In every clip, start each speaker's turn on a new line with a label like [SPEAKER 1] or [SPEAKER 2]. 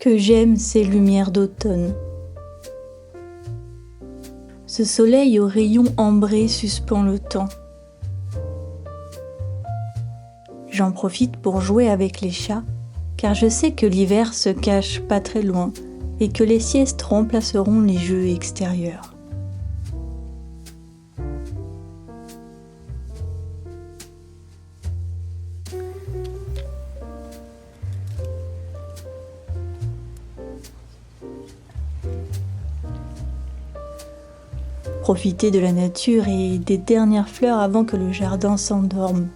[SPEAKER 1] que j'aime ces lumières d'automne. Ce soleil aux rayons ambrés suspend le temps. J'en profite pour jouer avec les chats, car je sais que l'hiver se cache pas très loin et que les siestes remplaceront les jeux extérieurs. Profiter de la nature et des dernières fleurs avant que le jardin s'endorme.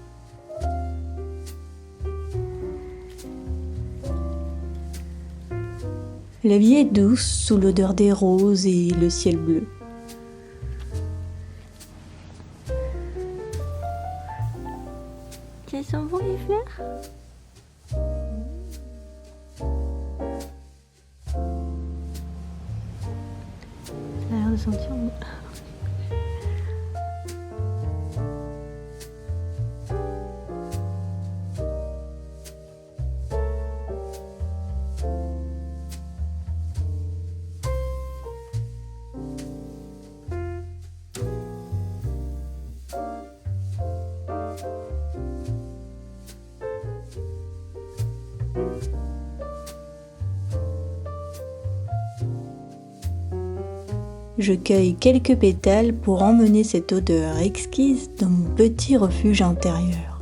[SPEAKER 1] La vie est douce sous l'odeur des roses et le ciel bleu.
[SPEAKER 2] Elles sont bons les fleurs? Ça a l'air de sentir bon.
[SPEAKER 1] Je cueille quelques pétales pour emmener cette odeur exquise dans mon petit refuge intérieur.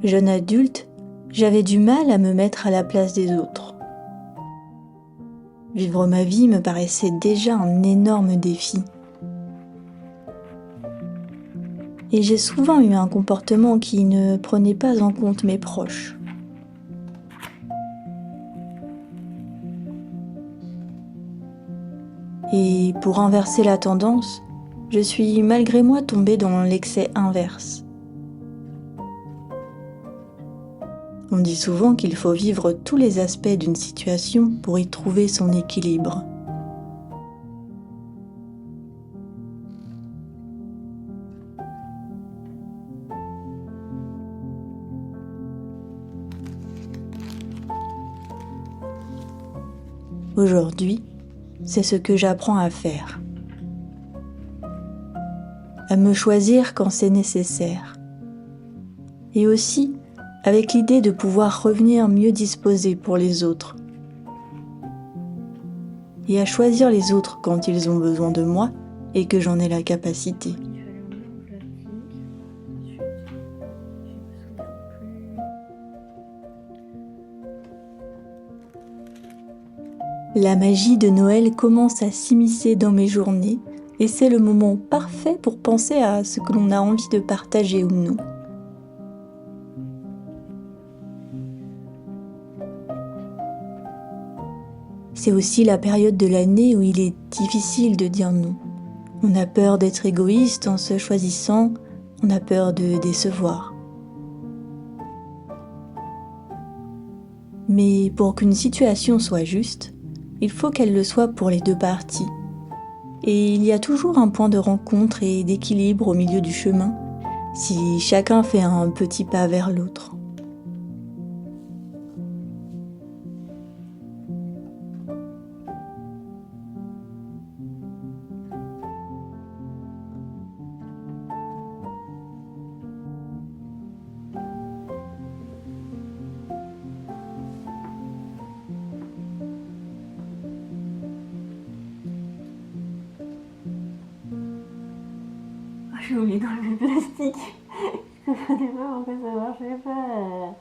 [SPEAKER 1] Jeune adulte, j'avais du mal à me mettre à la place des autres. Vivre ma vie me paraissait déjà un énorme défi. Et j'ai souvent eu un comportement qui ne prenait pas en compte mes proches. Et pour inverser la tendance, je suis malgré moi tombée dans l'excès inverse. On dit souvent qu'il faut vivre tous les aspects d'une situation pour y trouver son équilibre. Aujourd'hui, c'est ce que j'apprends à faire. À me choisir quand c'est nécessaire. Et aussi avec l'idée de pouvoir revenir mieux disposée pour les autres. Et à choisir les autres quand ils ont besoin de moi et que j'en ai la capacité. La magie de Noël commence à s'immiscer dans mes journées et c'est le moment parfait pour penser à ce que l'on a envie de partager ou non. C'est aussi la période de l'année où il est difficile de dire non. On a peur d'être égoïste en se choisissant, on a peur de décevoir. Mais pour qu'une situation soit juste, il faut qu'elle le soit pour les deux parties. Et il y a toujours un point de rencontre et d'équilibre au milieu du chemin, si chacun fait un petit pas vers l'autre.
[SPEAKER 2] J'ai oublié d'enlever le plastique. Je comprenais pas pourquoi ça marchait pas.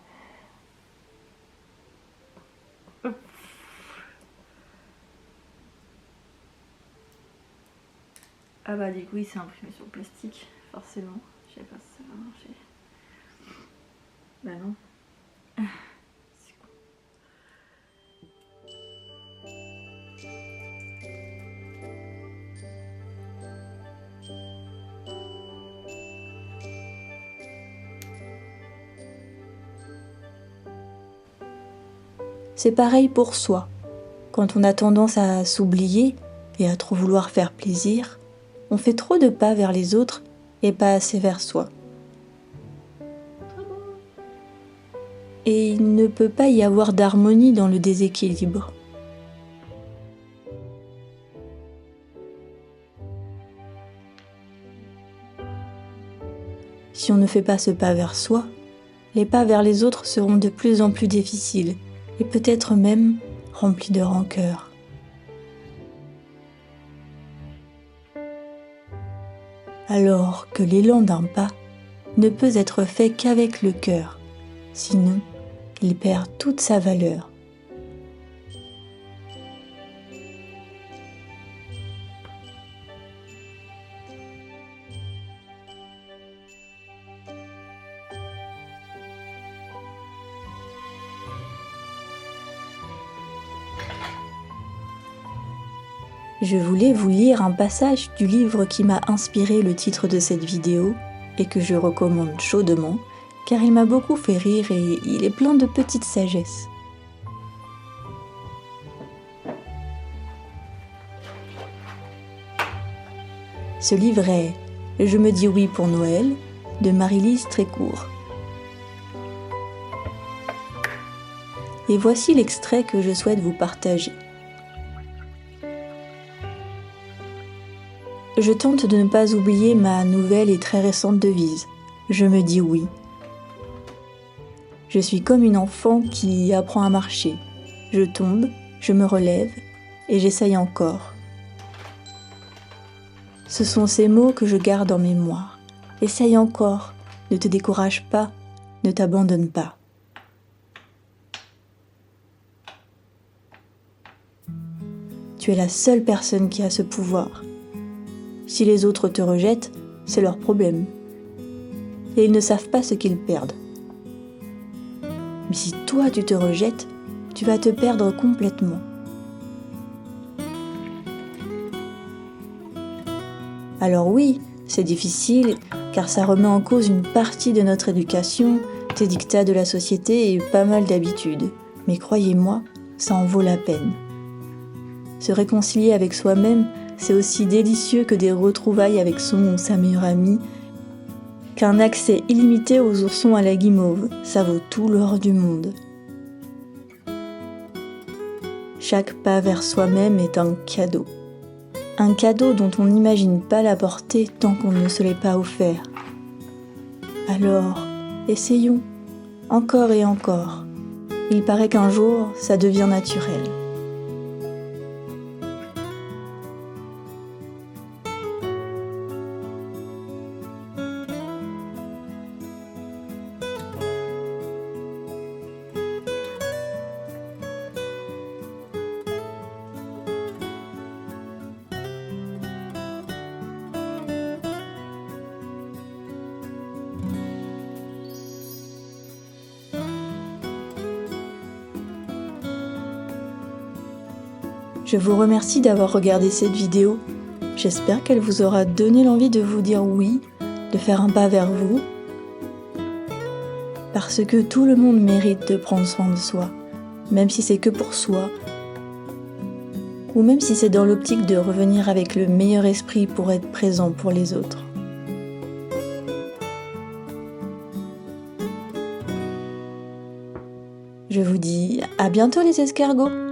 [SPEAKER 2] Ah bah du coup il s'est imprimé sur le plastique, forcément. Je sais pas si ça va marcher. Bah non. C'est con.
[SPEAKER 1] C'est pareil pour soi. Quand on a tendance à s'oublier et à trop vouloir faire plaisir, on fait trop de pas vers les autres et pas assez vers soi. Et il ne peut pas y avoir d'harmonie dans le déséquilibre. Si on ne fait pas ce pas vers soi, les pas vers les autres seront de plus en plus difficiles et peut-être même remplis de rancœur. Alors que l'élan d'un pas ne peut être fait qu'avec le cœur, sinon il perd toute sa valeur. Je voulais vous lire un passage du livre qui m'a inspiré le titre de cette vidéo et que je recommande chaudement car il m'a beaucoup fait rire et il est plein de petites sagesses. Ce livre est « Je me dis oui pour Noël » de Marie-Lise Trécourt. Et voici l'extrait que je souhaite vous partager. Je tente de ne pas oublier ma nouvelle et très récente devise. Je me dis oui. Je suis comme une enfant qui apprend à marcher. Je tombe, je me relève et j'essaye encore. Ce sont ces mots que je garde en mémoire. Essaye encore, ne te décourage pas, ne t'abandonne pas. Tu es la seule personne qui a ce pouvoir. Si les autres te rejettent, c'est leur problème. Et ils ne savent pas ce qu'ils perdent. Mais si toi tu te rejettes, tu vas te perdre complètement. Alors oui, c'est difficile, car ça remet en cause une partie de notre éducation, des dictats de la société et pas mal d'habitudes. Mais croyez-moi, ça en vaut la peine. Se réconcilier avec soi-même, c'est aussi délicieux que des retrouvailles avec son ou sa meilleure amie, qu'un accès illimité aux oursons à la guimauve, ça vaut tout l'or du monde. Chaque pas vers soi-même est un cadeau. Un cadeau dont on n'imagine pas la portée tant qu'on ne se l'est pas offert. Alors, essayons, encore et encore. Il paraît qu'un jour, ça devient naturel. Je vous remercie d'avoir regardé cette vidéo. J'espère qu'elle vous aura donné l'envie de vous dire oui, de faire un pas vers vous. Parce que tout le monde mérite de prendre soin de soi, même si c'est que pour soi. Ou même si c'est dans l'optique de revenir avec le meilleur esprit pour être présent pour les autres. Je vous dis à bientôt les escargots!